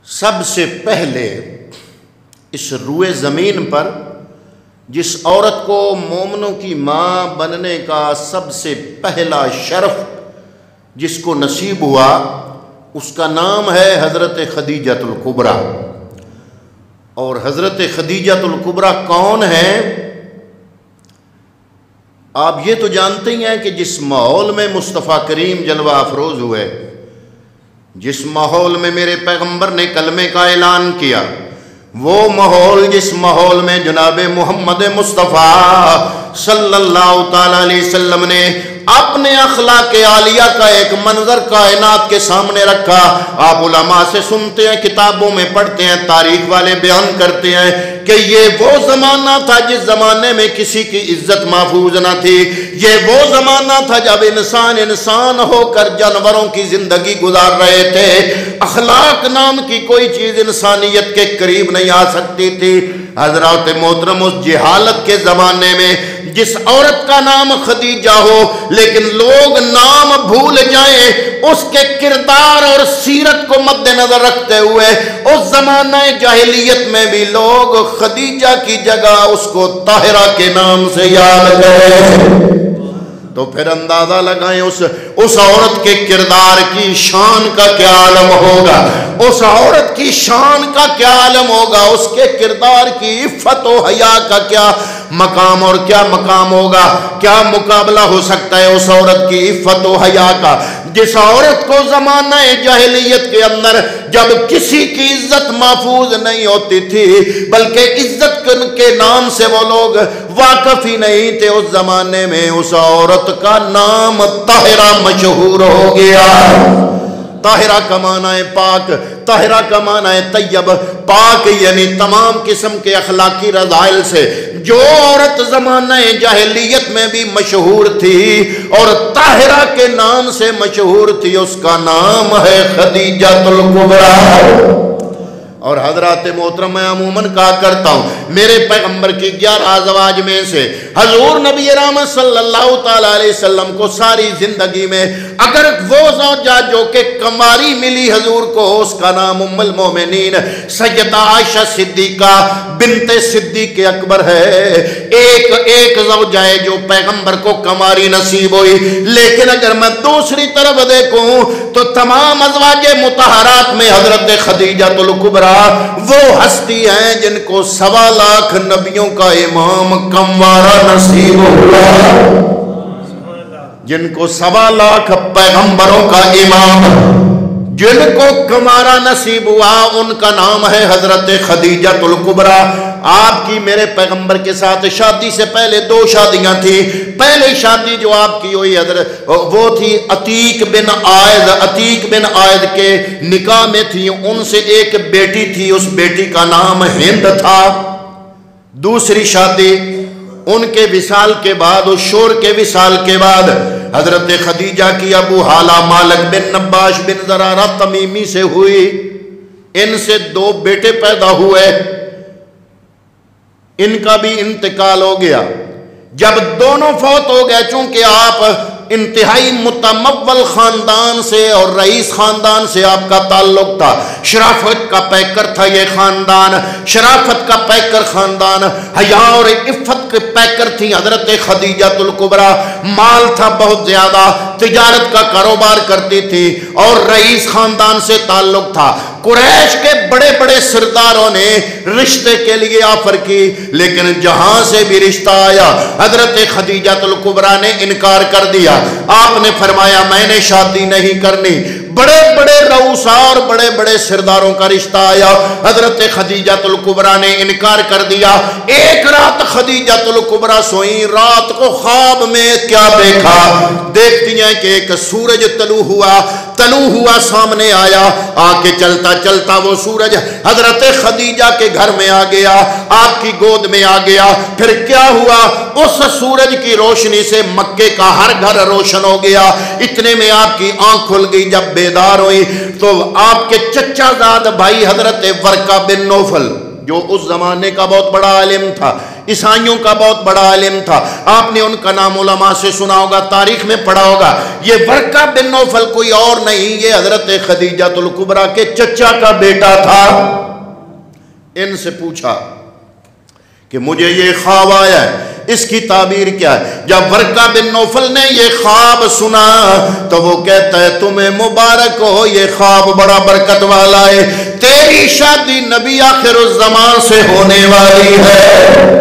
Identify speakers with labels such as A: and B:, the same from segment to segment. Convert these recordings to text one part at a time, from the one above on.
A: سب سے پہلے اس روئے زمین پر جس عورت کو مومنوں کی ماں بننے کا سب سے پہلا شرف جس کو نصیب ہوا اس کا نام ہے حضرت خدیجۃ الکبریٰ۔ اور حضرت خدیجۃ الکبریٰ کون ہیں؟ آپ یہ تو جانتے ہی ہیں کہ جس ماحول میں مصطفیٰ کریم جلوہ افروز ہوئے، جس ماحول میں میرے پیغمبر نے کلمے کا اعلان کیا، وہ ماحول جس ماحول میں جناب محمد مصطفیٰ صلی اللہ تعالی علیہ وسلم نے اپنے اخلاق عالیہ کا ایک منظر کائنات کے سامنے رکھا۔ آپ علماء سے سنتے ہیں، کتابوں میں پڑھتے ہیں، تاریخ والے بیان کرتے ہیں کہ یہ وہ زمانہ تھا جس زمانے میں کسی کی عزت محفوظ نہ تھی۔ یہ وہ زمانہ تھا جب انسان ہو کر جانوروں کی زندگی گزار رہے تھے۔ اخلاق نام کی کوئی چیز انسانیت کے قریب نہیں آ سکتی تھی۔ حضرات محترم، اس جہالت کے زمانے میں جس عورت کا نام خدیجہ ہو لیکن لوگ نام بھول جائیں، اس کے کردار اور سیرت کو مد نظر رکھتے ہوئے اس زمانہ جاہلیت میں بھی لوگ خدیجہ کی جگہ اس کو طاہرہ کے نام سے یاد کریں۔ تو پھر اندازہ لگائیں اس عورت کے کردار کی شان کا کیا عالم ہوگا، اس عورت کی شان کا کیا عالم ہوگا، اس کے کردار کی عفت و حیا کا کیا مقام اور کیا مقام ہوگا۔ کیا مقابلہ ہو سکتا ہے اس عورت کی عفت و حیا کا، جس عورت کو زمانہ جاہلیت کے اندر جب کسی کی عزت محفوظ نہیں ہوتی تھی بلکہ عزت کے نام سے وہ لوگ واقف ہی نہیں تھے، اس زمانے میں اس عورت کا نام طاہرہ مشہور ہو گیا۔ طاہرہ کا معنی ہے پاک، طاہرہ کا معنی ہے طیب، پاک یعنی تمام قسم کے اخلاقی رذائل سے۔ جو عورت زمانہ جاہلیت میں بھی مشہور تھی اور طاہرہ کے نام سے مشہور تھی، اس کا نام ہے خدیجۃ الکبریٰ۔ اور حضرات محترم، میں عموماً کہا کرتا ہوں میرے پیغمبر کی 11 ازواج میں سے حضور نبی رحمت صلی اللہ تعالی علیہ وسلم کو ساری زندگی میں اگر وہ زوجہ جو کہ کماری ملی حضور کو، اس کا نام ام المومنین سیدہ عائشہ صدیقہ بنت صدیق اکبر ہے۔ ایک زوجہ ہے جو پیغمبر کو کماری نصیب ہوئی، لیکن اگر میں دوسری طرف دیکھوں تو تمام ازواج مطہرات میں حضرت خدیجۃ الکبریٰ وہ ہستی ہیں جن کو 1.25 لاکھ نبیوں کا امام کموارہ نصیب ہوا، جن کو 1.25 لاکھ پیغمبروں کا امام جن کو کمارہ نصیب ہوا، ان کا نام ہے حضرت خدیجۃ الکبریٰ۔ آپ کی میرے پیغمبر کے ساتھ شادی سے پہلے 2 شادیاں تھیں۔ پہلی شادی جو آپ کی ہوئی حضرت وہ تھی عتیق بن عائد، عتیق بن عائد کے نکاح میں تھی، ان سے ایک بیٹی تھی، اس بیٹی کا نام ہند تھا۔ دوسری شادی ان کے وصال کے بعد، اس شور کے وصال کے بعد حضرت خدیجہ کی ابو حالہ مالک بن نباش بن زرارہ تمیمی سے ہوئی۔ ان سے 2 بیٹے پیدا ہوئے، ان کا بھی انتقال ہو گیا۔ جب دونوں فوت ہو گئے، چونکہ آپ انتہائی متمول خاندان سے اور رئیس خاندان سے آپ کا تعلق تھا، شرافت کا پیکر تھا یہ خاندان، شرافت کا پیکر خاندان، حیا اور عفت کے پیکر تھی حضرت خدیجۃ الکبریٰ۔ مال تھا بہت زیادہ، تجارت کا کاروبار کرتی تھی اور رئیس خاندان سے تعلق تھا۔ قریش کے بڑے بڑے سرداروں نے رشتے کے لیے آفر کی، لیکن جہاں سے بھی رشتہ آیا حضرت خدیجۃ الکبریٰ نے انکار کر دیا۔ آپ نے فرمایا میں نے شادی نہیں کرنی۔ بڑے بڑے رؤساء اور بڑے بڑے سرداروں کا رشتہ آیا، حضرت خدیجۃ الکبریٰ نے انکار کر دیا۔ ایک رات خدیجۃ الکبریٰ سوئیں، رات کو خواب میں کیا دیکھا؟ دیکھتی ہیں کہ ایک سورج طلوع ہوا سامنے آیا، آ کے چلتا چلتا وہ سورج حضرت خدیجہ کے گھر میں آ گیا، آپ کی گود میں آ گیا۔ پھر کیا ہوا؟ اس سورج کی روشنی سے مکے کا ہر گھر روشن ہو گیا۔ اتنے میں آپ کی آنکھ کھل گئی، جب بیدار ہوئی تو آپ کے چچا زاد بھائی حضرت ورقہ بن نوفل جو اس زمانے کا بہت بڑا عالم تھا، عیسائیوں کا بہت بڑا عالم تھا، آپ نے ان کا نام علماء سے سنا ہوگا، تاریخ میں پڑھا ہوگا۔ یہ ورقہ بن نوفل کوئی اور نہیں، یہ حضرت خدیجہ الکبریٰ کے چچا کا بیٹا تھا۔ ان سے پوچھا کہ مجھے یہ خواب آیا ہے، اس کی تعبیر کیا ہے؟ جب ورقہ بن نوفل نے یہ خواب سنا تو وہ کہتا ہے تمہیں مبارک ہو، یہ خواب بڑا برکت والا ہے، تیری شادی نبی آخر الزمان سے ہونے والی ہے۔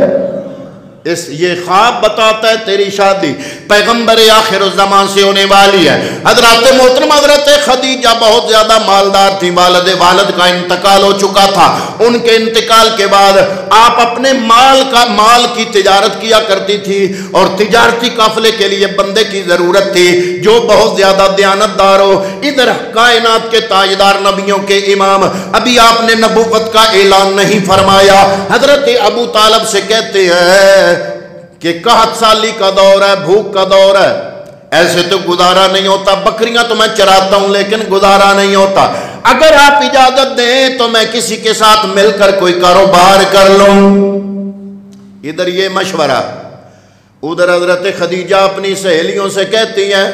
A: یہ خواب بتاتا ہے تیری شادی پیغمبر آخر الزمان سے ہونے والی ہے۔ حضرت محترم حضرت خدیجہ بہت زیادہ مالدار تھی، والد کا انتقال ہو چکا تھا۔ ان کے انتقال کے بعد آپ اپنے مال کی تجارت کیا کرتی تھی، اور تجارتی قافلے کے لیے بندے کی ضرورت تھی جو بہت زیادہ دیانتدار ہو۔ ادھر کائنات کے تاجدار، نبیوں کے امام، ابھی آپ نے نبوت کا اعلان نہیں فرمایا۔ حضرت ابو طالب سے کہتے ہیں کہ 61 سالی کا دور ہے، بھوک کا دور ہے، ایسے تو گزارا نہیں ہوتا، بکریاں تو میں چراتا ہوں لیکن گزارا نہیں ہوتا، اگر آپ اجازت دیں تو میں کسی کے ساتھ مل کر کوئی کاروبار کر لوں۔ ادھر یہ مشورہ، ادھر حضرت خدیجہ اپنی سہیلیوں سے کہتی ہیں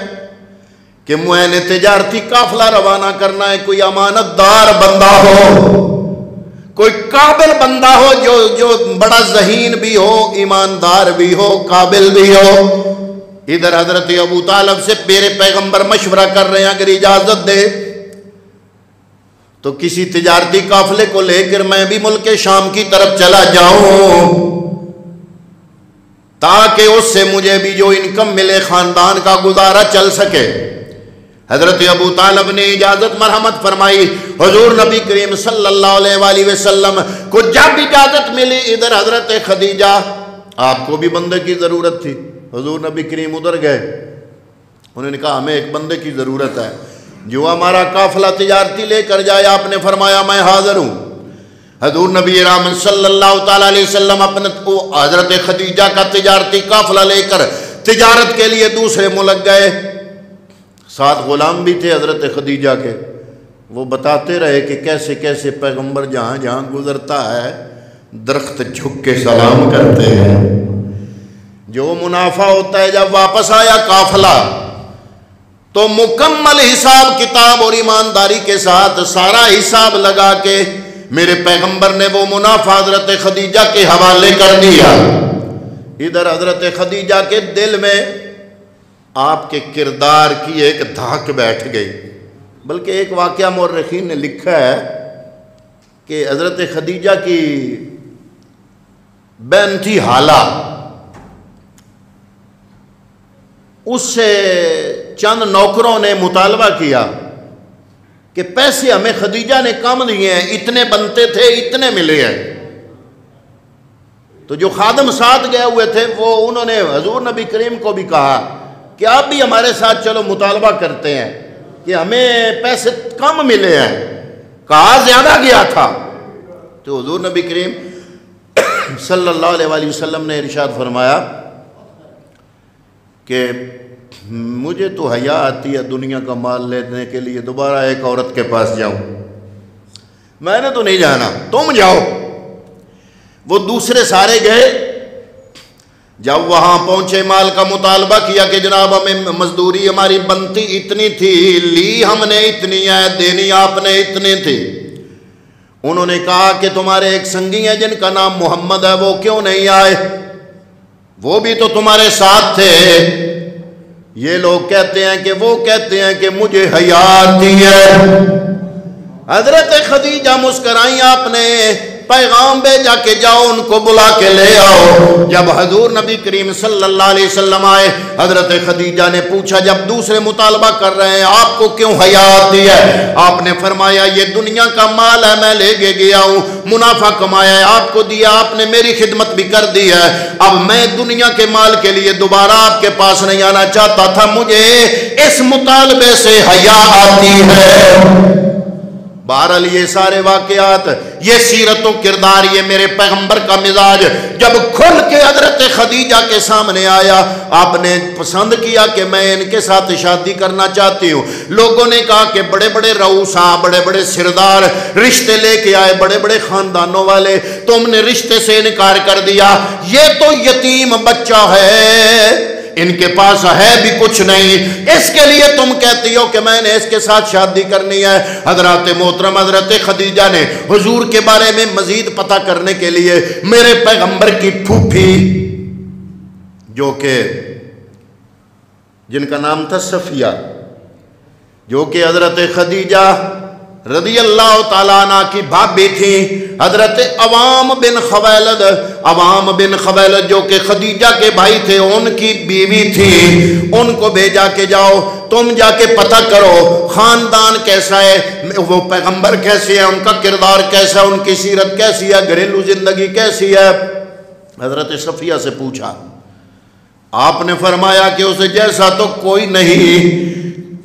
A: کہ میں نے تجارتی قافلہ روانہ کرنا ہے، کوئی امانت دار بندہ ہو، کوئی قابل بندہ ہو جو بڑا ذہین بھی ہو، ایماندار بھی ہو، قابل بھی ہو۔ ادھر حضرت ابو طالب سے میرے پیغمبر مشورہ کر رہے ہیں اگر اجازت دے تو کسی تجارتی قافلے کو لے کر میں بھی ملک شام کی طرف چلا جاؤں تاکہ اس سے مجھے بھی جو انکم ملے، خاندان کا گزارا چل سکے۔ حضرت ابو طالب نے اجازت مرحمت فرمائی۔ حضور نبی کریم صلی اللہ علیہ وآلہ وسلم کو جب اجازت ملی، ادھر حضرت خدیجہ، آپ کو بھی بندے کی ضرورت تھی، حضور نبی کریم ادھر گئے، انہوں نے کہا ہمیں ایک بندے کی ضرورت ہے جو ہمارا قافلہ تجارتی لے کر جائے۔ آپ نے فرمایا میں حاضر ہوں۔ حضور نبی رحمت صلی اللہ تعالیٰ علیہ وسلم اپنے حضرت خدیجہ کا تجارتی قافلہ لے کر تجارت کے لیے دوسرے ملک گئے۔ ساتھ غلام بھی تھے حضرت خدیجہ کے، وہ بتاتے رہے کہ کیسے کیسے پیغمبر جہاں جہاں گزرتا ہے درخت جھک کے سلام کرتے ہیں۔ جو منافع ہوتا ہے، جب واپس آیا قافلہ تو مکمل حساب کتاب اور ایمانداری کے ساتھ سارا حساب لگا کے میرے پیغمبر نے وہ منافع حضرت خدیجہ کے حوالے کر دیا۔ ادھر حضرت خدیجہ کے دل میں آپ کے کردار کی ایک دھاک بیٹھ گئی، بلکہ ایک واقعہ مورخین نے لکھا ہے کہ حضرت خدیجہ کی بہن تھی حالہ، اس سے چند نوکروں نے مطالبہ کیا کہ پیسے ہمیں خدیجہ نے کم دیے ہیں، اتنے بنتے تھے اتنے ملے ہیں۔ تو جو خادم ساتھ گئے ہوئے تھے انہوں نے حضور نبی کریم کو بھی کہا کہ آپ بھی ہمارے ساتھ چلو، مطالبہ کرتے ہیں کہ ہمیں پیسے کم ملے ہیں، کہا زیادہ گیا تھا۔ تو حضور نبی کریم صلی اللہ علیہ وآلہ وسلم نے ارشاد فرمایا کہ مجھے تو حیا آتی ہے دنیا کا مال لینے کے لیے دوبارہ ایک عورت کے پاس جاؤں، میں نے تو نہیں جانا، تم جاؤ۔ وہ دوسرے سارے گئے، جب وہاں پہنچے مال کا مطالبہ کیا کہ جناب ہمیں مزدوری ہماری بنتی اتنی تھی، لی ہم نے اتنی ہے، دینی آپ نے اتنی تھی۔ انہوں نے کہا کہ تمہارے ایک سنگی ہیں جن کا نام محمد ہے، وہ کیوں نہیں آئے؟ وہ بھی تو تمہارے ساتھ تھے۔ یہ لوگ کہتے ہیں کہ وہ کہتے ہیں کہ مجھے حیا آتی ہے۔ حضرت خدیجہ مسکرائیں، آپ نے پیغام بھیجا کہ جاؤ ان کو بلا کے لے آؤ۔ جب حضور نبی کریم صلی اللہ علیہ وسلم آئے، حضرت خدیجہ نے پوچھا جب دوسرے مطالبہ کر رہے ہیں آپ کو کیوں حیا آتی ہے؟ آپ نے فرمایا یہ دنیا کا مال ہے، میں لے کے گیا ہوں، منافع کمایا ہے، آپ کو دیا، آپ نے میری خدمت بھی کر دی ہے، اب میں دنیا کے مال کے لیے دوبارہ آپ کے پاس نہیں آنا چاہتا تھا، مجھے اس مطالبے سے حیا آتی ہے۔ بہرحال یہ سارے واقعات، یہ سیرت و کردار، یہ میرے پیغمبر کا مزاج جب کھل کے حضرت خدیجہ کے سامنے آیا، آپ نے پسند کیا کہ میں ان کے ساتھ شادی کرنا چاہتی ہوں۔ لوگوں نے کہا کہ بڑے بڑے رؤسا، بڑے بڑے سردار رشتے لے کے آئے، بڑے بڑے خاندانوں والے، تم نے رشتے سے انکار کر دیا، یہ تو یتیم بچہ ہے، ان کے پاس ہے بھی کچھ نہیں، اس کے لیے تم کہتی ہو کہ میں نے اس کے ساتھ شادی کرنی ہے۔ حضرات محترم حضرت خدیجہ نے حضور کے بارے میں مزید پتہ کرنے کے لیے میرے پیغمبر کی پھوپھی، جو کہ جن کا نام تھا صفیہ، جو کہ حضرت خدیجہ رضی اللہ تعالیٰ عنہ کی بھابی تھی، حضرت عوام بن خویلد، عوام بن خویلد جو کہ خدیجہ کے بھائی تھے، ان کی بیوی تھی، ان کو بھیجا کہ جاؤ تم جا کے پتہ کرو خاندان کیسا ہے، وہ پیغمبر کیسے ہیں، ان کا کردار کیسا ہے، ان کی سیرت کیسی ہے، گھریلو زندگی کیسی ہے۔ حضرت صفیہ سے پوچھا، آپ نے فرمایا کہ اسے جیسا تو کوئی نہیں،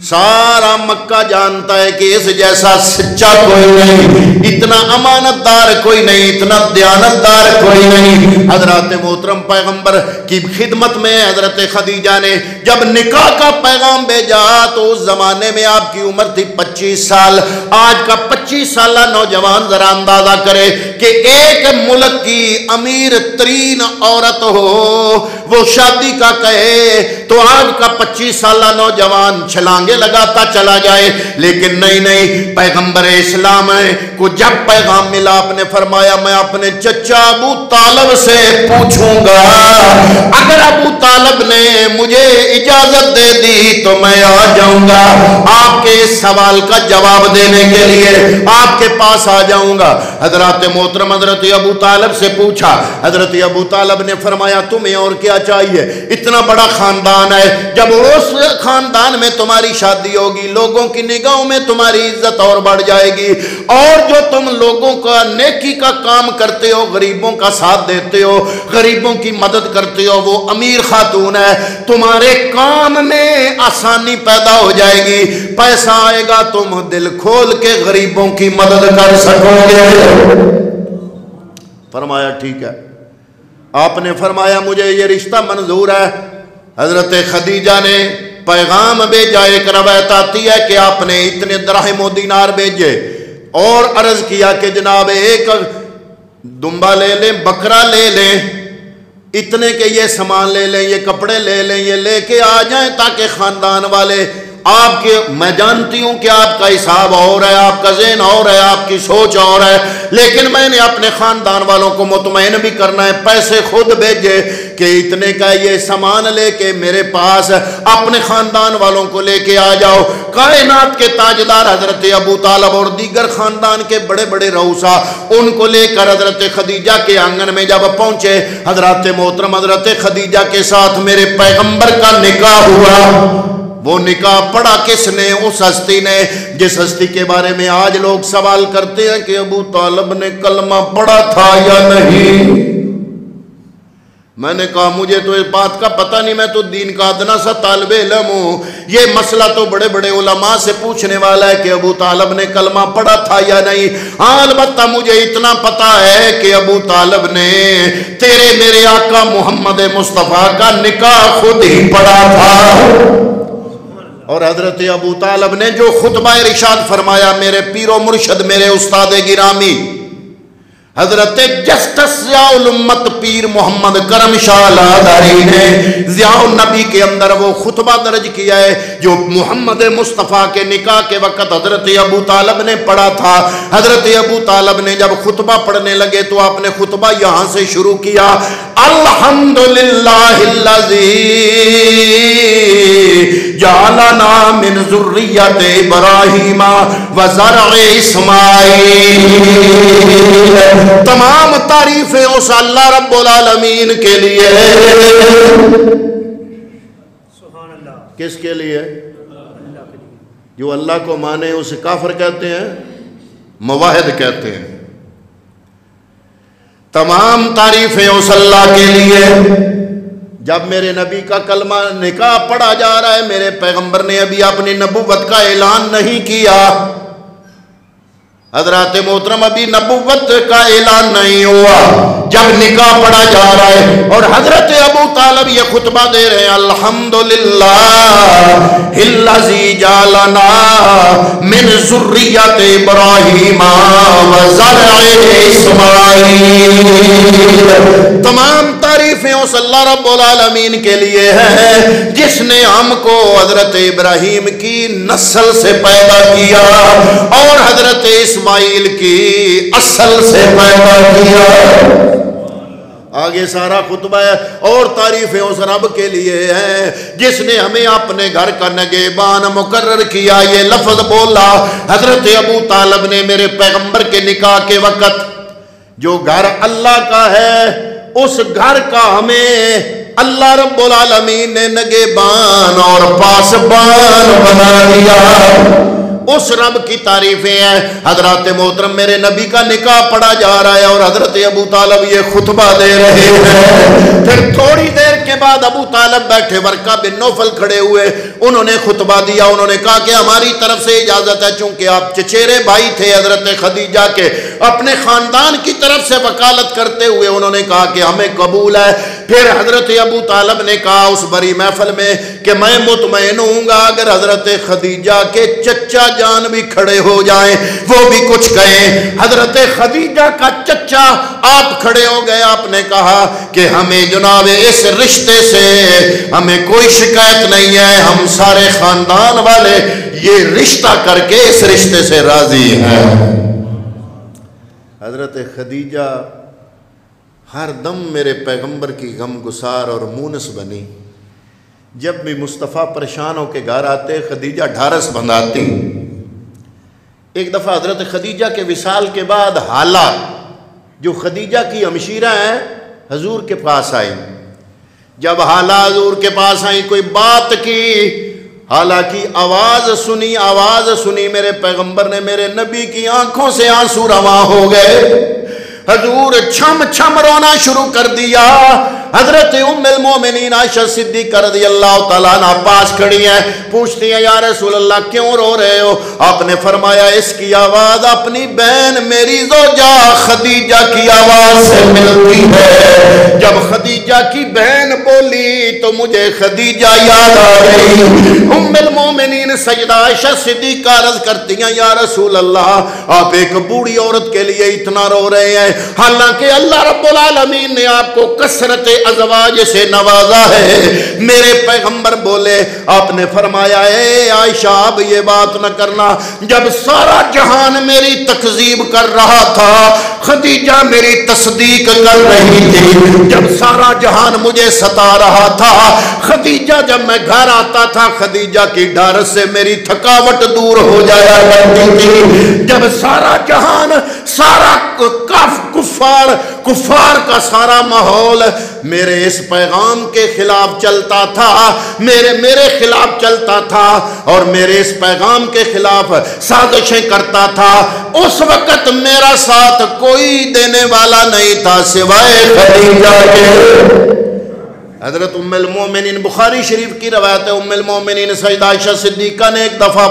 A: سارا مکہ جانتا ہے کہ اس جیسا سچا کوئی نہیں، اتنا امانت دار کوئی نہیں، اتنا دیانت دار کوئی نہیں۔ حضرات محترم پیغمبر کی خدمت میں حضرت خدیجہ نے جب نکاح کا پیغام بھیجا تو اس زمانے میں آپ کی عمر تھی 25 سال۔ آج کا 25 سالہ نوجوان ذرا اندازہ کرے کہ ایک ملک کی امیر ترین عورت ہو، وہ شادی کا کہے تو آج کا 25 سالہ نوجوان چھلانگے لگاتا چلا جائے، لیکن نہیں، پیغمبر اسلام کو جب پیغام ملا، آپ نے فرمایا میں اپنے چچا ابو طالب سے پوچھوں گا، اگر ابو طالب نے مجھے اجازت دے دی تو میں آ جاؤں گا، آپ کے اس سوال کا جواب دینے کے لیے آپ کے پاس آ جاؤں گا۔ حضرات محترم حضرت ابو طالب سے پوچھا، حضرت ابو طالب نے فرمایا تمہیں اور کیا چاہیے، اتنا بڑا خاندان ہے، جب اس خاندان میں تمہاری شادی ہوگی لوگوں کی نگاہوں میں تمہاری عزت اور بڑھ جائے گی، اور جو تم لوگوں کا نیکی کا کام کرتے ہو، غریبوں کا ساتھ دیتے ہو، غریبوں کی مدد کرتے ہو، وہ امیر خاتون ہے، تمہارے کام میں آسانی پیدا ہو جائے گی، پیسہ آئے گا تم دل کھول کے غریبوں کی مدد کر سکو گے۔ فرمایا ٹھیک ہے۔ آپ نے فرمایا مجھے یہ رشتہ منظور ہے۔ حضرت خدیجہ نے پیغام بھیجا، ایک روایت آتی ہے کہ آپ نے اتنے درہم و دینار بھیجے اور عرض کیا کہ جناب ایک دمبا لے لیں، بکرا لے لیں، اتنے کہ یہ سامان لے لیں، یہ کپڑے لے لیں، یہ لے کے آ جائیں تاکہ خاندان والے آپ کے، میں جانتی ہوں کہ آپ کا حساب اور ہے، آپ کا ذہن اور ہے، آپ کی سوچ اور ہے، لیکن میں نے اپنے خاندان والوں کو مطمئن بھی کرنا ہے، پیسے خود بھیجے کہ اتنے کا یہ سامان لے کے میرے پاس اپنے خاندان والوں کو لے کے آ جاؤ۔ کائنات کے تاجدار حضرت ابو طالب اور دیگر خاندان کے بڑے بڑے رؤسا ان کو لے کر حضرت خدیجہ کے آنگن میں جب پہنچے، حضرت محترم حضرت خدیجہ کے ساتھ میرے پیغمبر کا نکاح ہوا۔ وہ نکاح پڑھا کس نے؟ اس ہستی نے جس ہستی کے بارے میں آج لوگ سوال کرتے ہیں کہ ابو طالب نے کلمہ پڑھا تھا یا نہیں۔ میں نے کہا مجھے تو اس بات کا پتہ نہیں، میں تو دین کا ادنا سا طالب علم ہوں، یہ مسئلہ تو بڑے بڑے علماء سے پوچھنے والا ہے کہ ابو طالب نے کلمہ پڑھا تھا یا نہیں۔ ہاں البتہ مجھے اتنا پتہ ہے کہ ابو طالب نے تیرے میرے آقا محمد مصطفیٰ کا نکاح خود ہی پڑھا تھا۔ اور حضرت ابو طالب نے جو خطبہ ارشاد فرمایا، میرے پیر و مرشد میرے استاد گرامی حضرت جسٹس ضیاء الامت پیر محمد کرم شاہ لاداری نے ضیاء النبی کے اندر وہ خطبہ درج کیا ہے جو محمد مصطفیٰ کے نکاح کے وقت حضرت ابو طالب نے پڑھا تھا۔ حضرت ابو طالب نے جب خطبہ پڑھنے لگے تو آپ نے خطبہ یہاں سے شروع کیا، الحمدللہ الذی جعلنا من ذریت ابراہیم وزرع اسماعیل۔ تمام تعریفیں اس اللہ رب العالمین کے لیے، کس کے لیے؟ جو اللہ کو مانے اسے کافر کہتے ہیں، موحد کہتے ہیں۔ تمام تعریفیں اس اللہ کے لیے۔ جب میرے نبی کا کلمہ نکاح پڑھا جا رہا ہے، میرے پیغمبر نے ابھی اپنی نبوت کا اعلان نہیں کیا، حضرات محترم ابھی نبوت کا اعلان نہیں ہوا، جب نکاح پڑھا جا رہا ہے اور حضرت ابو طالب یہ خطبہ دے رہے ہیں، الحمدللہ الذی جعلنا من ذریۃ ابراہیم وزرع اسماعیل، تمام تعریفیں اس اللہ رب العالمین کے لیے ہیں جس نے ہم کو حضرت ابراہیم کی نسل سے پیدا کیا اور حضرت اسماعیل کی اصل سے پیدا کیا۔ آگے سارا خطبہ ہے اور تعریفیں اس رب کے لیے ہیں جس نے ہمیں اپنے گھر کا نگہبان مقرر کیا۔ یہ لفظ بولا حضرت ابو طالب نے میرے پیغمبر کے نکاح کے وقت، جو گھر اللہ کا ہے اس گھر کا ہمیں اللہ رب العالمین نے نگہبان اور پاسبان بنا دیا۔ اس رب کی تعریفیں ہیں۔ حضرات محترم میرے نبی کا نکاح پڑھا جا رہا ہے اور حضرت ابو طالب یہ خطبہ دے رہے ہیں۔ پھر تھوڑی دیر کے بعد ابو طالب بیٹھے، ورقہ بن نوفل کھڑے ہوئے، انہوں نے خطبہ دیا، انہوں نے کہا کہ ہماری طرف سے اجازت ہے، چونکہ آپ چچیرے بھائی تھے حضرت خدیجہ کے، اپنے خاندان کی طرف سے وکالت کرتے ہوئے انہوں نے کہا کہ ہمیں قبول ہے۔ پھر حضرت ابو طالب نے کہا اس بڑی محفل میں کہ میں مطمئن ہوں گا اگر حضرت خدیجہ کے چچا جان بھی کھڑے ہو جائیں وہ بھی کچھ کہیں۔ حضرت خدیجہ کا چچا آپ کھڑے ہو گئے، آپ نے کہا کہ ہمیں جناب اس رشتے سے ہمیں کوئی شکایت نہیں ہے، ہم سارے خاندان والے یہ رشتہ کر کے اس رشتے سے راضی ہیں۔ حضرت خدیجہ ہر دم میرے پیغمبر کی غم گسار اور مونس بنی۔ جب بھی مصطفیٰ پریشان ہو کے گھر آتے خدیجہ ڈھارس بندھاتی۔ ایک دفعہ حضرت خدیجہ کے وصال کے بعد حالہ جو خدیجہ کی ہمشیرہ ہیں حضور کے پاس آئی۔ جب حالہ حضور کے پاس آئی کوئی بات کی، حالہ کی آواز سنی، میرے پیغمبر نے میرے نبی کی آنکھوں سے آنسو رواں ہو گئے۔ حضور چھم چھم رونا شروع کر دیا۔ حضرت ام المومنین عائشہ صدیقہ رضی اللہ تعالیٰ عنہ پاس کھڑی ہیں، پوچھتی ہیں یا رسول اللہ کیوں رو رہے ہو؟ آپ نے فرمایا اس کی آواز اپنی بہن میری زوجہ خدیجہ کی آواز سے ملتی ہے۔ جب خدیجہ کی بہن بولی تو مجھے خدیجہ یاد آ گئی۔ ام المومنین سیدہ عائشہ صدیقہ عرض کرتی ہیں یا رسول اللہ آپ ایک بوڑھی عورت کے لیے اتنا رو رہے ہیں، حالانکہ اللہ رب العالمین نے آپ کو کثرت ازواج سے نوازا ہے۔ میرے پیغمبر بولے، آپ نے فرمایا اے عائشہ اب یہ بات نہ کرنا، جب سارا جہان میری تکذیب کر رہا تھا خدیجہ میری تصدیق کر رہی تھی، جب سارا جہان مجھے ستا رہا تھا خدیجہ جب میں گھر آتا تھا خدیجہ کی ڈھارس سے میری تھکاوٹ دور ہو جایا کرتی تھی، جب سارا جہان سارا کفار کا سارا ماحول میرے اس پیغام کے خلاف چلتا تھا، میرے خلاف چلتا تھا اور میرے اس پیغام کے خلاف سازشیں کرتا تھا، اس وقت میرا ساتھ کوئی دینے والا نہیں تھا سوائے خدیجہ کے۔ حضرت ام المومنین بخاری شریف کی روایت ہے، ام المومنین سیدہ عائشہ صدیقہ نے ایک دفعہ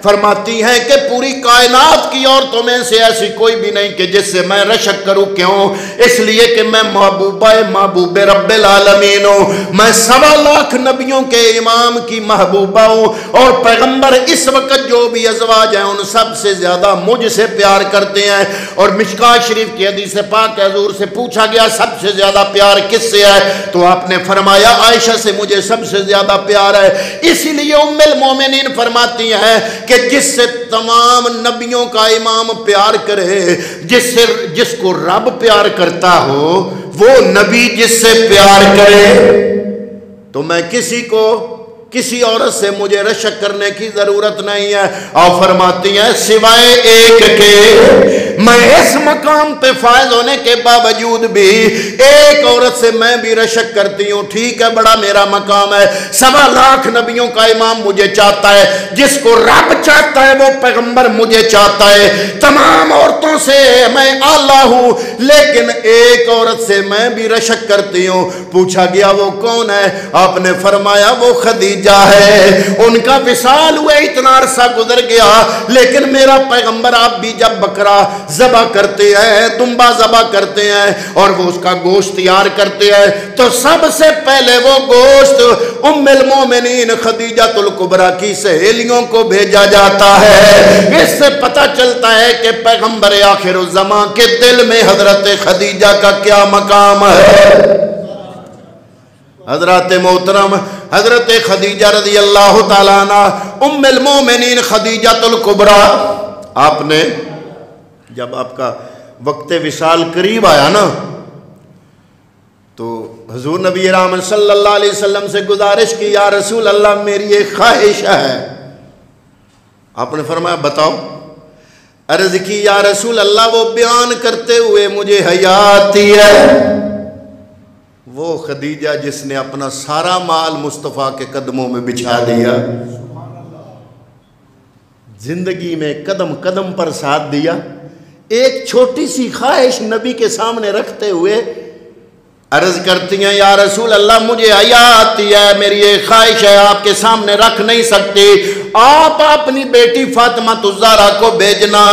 A: فرماتی ہیں کہ پوری کائنات کی عورتوں میں سے ایسی کوئی بھی نہیں کہ جس سے میں رشک کروں، کیوں؟ اس لیے کہ میں محبوب رب العالمین ہوں، میں 1.25 لاکھ نبیوں کے امام کی محبوبہ ہوں، اور پیغمبر اس وقت جو بھی ازواج ہیں ان سب سے زیادہ مجھ سے پیار کرتے ہیں۔ اور مشکاۃ شریف کی حدیث پاک حضور سے پوچھا گیا سب سے زیادہ پیار کس سے ہے؟ تو آپ نے فرمایا عائشہ سے مجھے سب سے زیادہ پیار ہے۔ اسی لیے ام المومنین فرماتی ہیں کہ جس سے تمام نبیوں کا امام پیار کرے، جس کو رب پیار کرتا ہو، وہ نبی جس سے پیار کرے، تو میں کسی عورت سے مجھے رشک کرنے کی ضرورت نہیں ہے۔ اور فرماتی ہیں سوائے ایک کے میں اس مقام پہ فائز ہونے کے باوجود بھی ایک عورت سے میں بھی رشک کرتی ہوں، ٹھیک ہے بڑا میرا مقام ہے، 1.25 لاکھ نبیوں کا امام مجھے چاہتا ہے، جس کو رب چاہتا ہے وہ پیغمبر مجھے چاہتا ہے، تمام عورتوں سے میں اعلیٰ ہوں، لیکن ایک عورت سے میں بھی رشک کرتی ہوں۔ پوچھا گیا وہ کون ہے؟ آپ نے فرمایا وہ خدیجہ ہے، ان کا وصال ہوئے اتنا عرصہ گزر گیا، لیکن میرا پیغمبر آپ بھی جب بکرا ذبح کرتے ہیں، دمبا ذبح کرتے ہیں اور وہ اس کا گوشت تیار کرتے ہیں تو سب سے پہلے وہ گوشت ام المومنین خدیجہ الکبریٰ کی سہیلیوں کو بھیجا جاتا ہے۔ اس سے پتہ چلتا ہے کہ پیغمبر آخر الزمان کے دل میں حضرت خدیجہ کا کیا مقام ہے۔ حضرت محترم حضرت خدیجہ رضی اللہ تعالیٰ عنہ ام المومنین خدیجہ الکبریٰ، آپ نے جب آپ کا وقت وصال قریب آیا نا تو حضور نبی رحمت صلی اللہ علیہ وسلم سے گزارش کی، یا رسول اللہ میری ایک خواہش ہے۔ آپ نے فرمایا بتاؤ۔ عرض کی یا رسول اللہ وہ بیان کرتے ہوئے مجھے حیا آتی ہے، وہ خدیجہ جس نے اپنا سارا مال مصطفیٰ کے قدموں میں بچھا دیا، زندگی میں قدم قدم پر ساتھ دیا، ایک چھوٹی سی خواہش نبی کے سامنے رکھتے ہوئے عرض کرتی ہیں یا رسول اللہ مجھے حیا آتی ہے، میری ایک خواہش ہے آپ کے سامنے رکھ نہیں سکتی، آپ اپنی بیٹی فاطمہ الزہرا کو بھیجنا،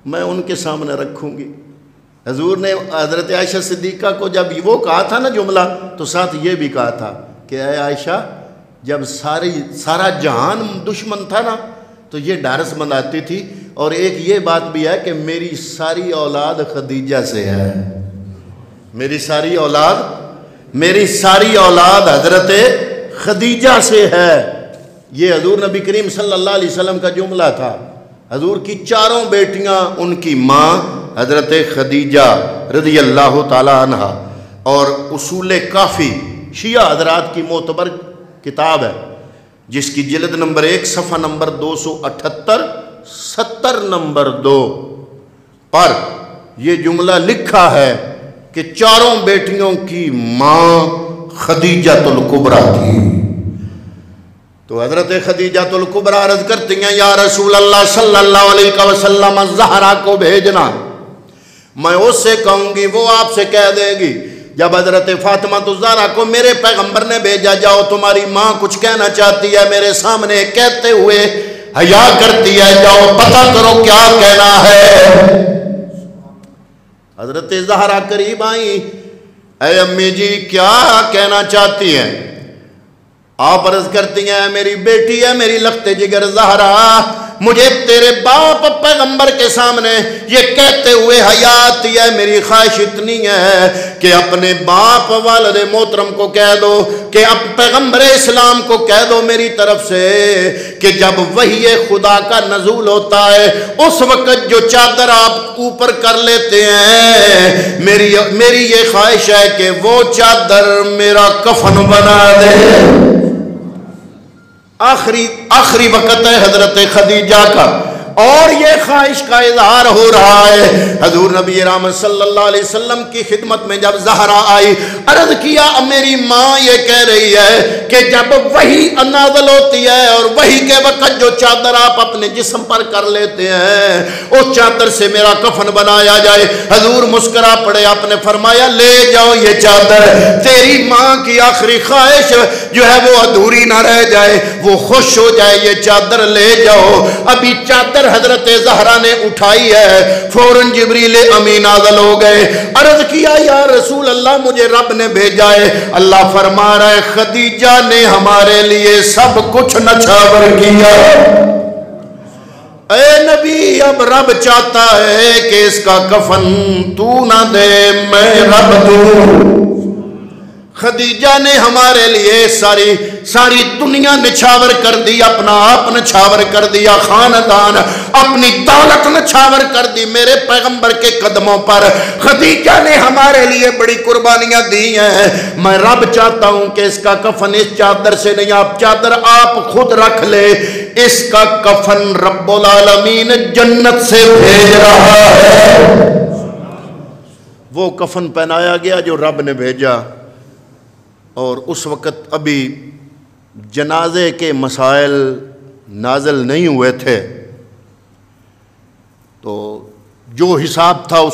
A: میں ان کے سامنے رکھوں گی۔ حضور نے حضرت عائشہ صدیقہ کو جب وہ کہا تھا نا جملہ تو ساتھ یہ بھی کہا تھا کہ اے عائشہ جب سارا جہان دشمن تھا نا تو یہ ڈھارس بناتی تھی، اور ایک یہ بات بھی ہے کہ میری ساری اولاد خدیجہ سے ہے، میری ساری اولاد حضرت خدیجہ سے ہے۔ یہ حضور نبی کریم صلی اللہ علیہ وسلم کا جملہ تھا۔ حضور کی چاروں بیٹیاں ان کی ماں حضرت خدیجہ رضی اللہ تعالی عنہ، اور اصول کافی شیعہ حضرات کی معتبر کتاب ہے جس کی جلد نمبر 1 صفحہ نمبر 278 70 نمبر 2 پر یہ جملہ لکھا ہے کہ چاروں بیٹیوں کی ماں خدیجہ الکبریٰ تھی۔ تو حضرت خدیجہ الکبریٰ عرض کرتی ہیں یا رسول اللہ صلی اللہ علیہ وسلم زہرا کو بھیجنا، میں اس سے کہوں گی وہ آپ سے کہہ دے گی جب حضرت فاطمہ الزہرا کو میرے پیغمبر نے بھیجا جاؤ تمہاری ماں کچھ کہنا چاہتی ہے میرے سامنے کہتے ہوئے حیا کرتی ہے، جاؤ پتہ کرو کیا کہنا ہے۔ حضرت زہرا قریب آئیں، اے امی جی کیا کہنا چاہتی ہیں؟ آپ عرض کرتی ہیں میری بیٹی ہے میری لخت جگر زہرا، مجھے تیرے باپ پیغمبر کے سامنے یہ کہتے ہوئے حیا آتی ہے، میری خواہش اتنی ہے کہ اپنے باپ والد محترم کو کہہ دو کہ اب پیغمبر اسلام کو کہہ دو میری طرف سے کہ جب وحی خدا کا نزول ہوتا ہے اس وقت جو چادر آپ اوپر کر لیتے ہیں میری یہ خواہش ہے کہ وہ چادر میرا کفن بنا دے۔ آخری وقت ہے حضرت خدیجہ کا اور یہ خواہش کا اظہار ہو رہا ہے۔ حضور نبی رحمت صلی اللہ علیہ وسلم کی خدمت میں جب زہرا آئی عرض کیا میری ماں یہ کہہ رہی ہے کہ جب وحی نازل ہوتی ہے اور وحی کے وقت جو چادر آپ اپنے جسم پر کر لیتے ہیں اس چادر سے میرا کفن بنایا جائے۔ حضور مسکرا پڑے، آپ نے فرمایا لے جاؤ یہ چادر، تیری ماں کی آخری خواہش جو ہے وہ ادھوری نہ رہ جائے، وہ خوش ہو جائے، یہ چادر لے جاؤ۔ ابھی چادر حضرت زہرا نے اٹھائی ہے، فوراً جبریل امین نازل ہو گئے، عرض کیا یا رسول اللہ مجھے رب نے بھیجا ہے۔ اللہ فرما رہا ہے خدیجہ نے ہمارے لیے سب کچھ نچھاور کیا۔ اے نبی اب رب چاہتا ہے کہ اس کا کفن تو نہ دے میں رب دوں۔ خدیجہ نے ہمارے لیے ساری ساری دنیا نچھاور کر دی، اپنا آپ نچھاور کر دیا، خاندان اپنی دولت نچھاور کر دی میرے پیغمبر کے قدموں پر۔ خدیجہ نے ہمارے لیے بڑی قربانیاں دی ہیں۔ میں رب چاہتا ہوں کہ اس کا کفن اس چادر سے نہیں، آپ چادر آپ خود رکھ لے، اس کا کفن رب العالمین جنت سے بھیج رہا ہے۔ وہ کفن پہنایا گیا جو رب نے بھیجا، اور اس وقت ابھی جنازے کے مسائل نازل نہیں ہوئے تھے، تو جو حساب تھا اس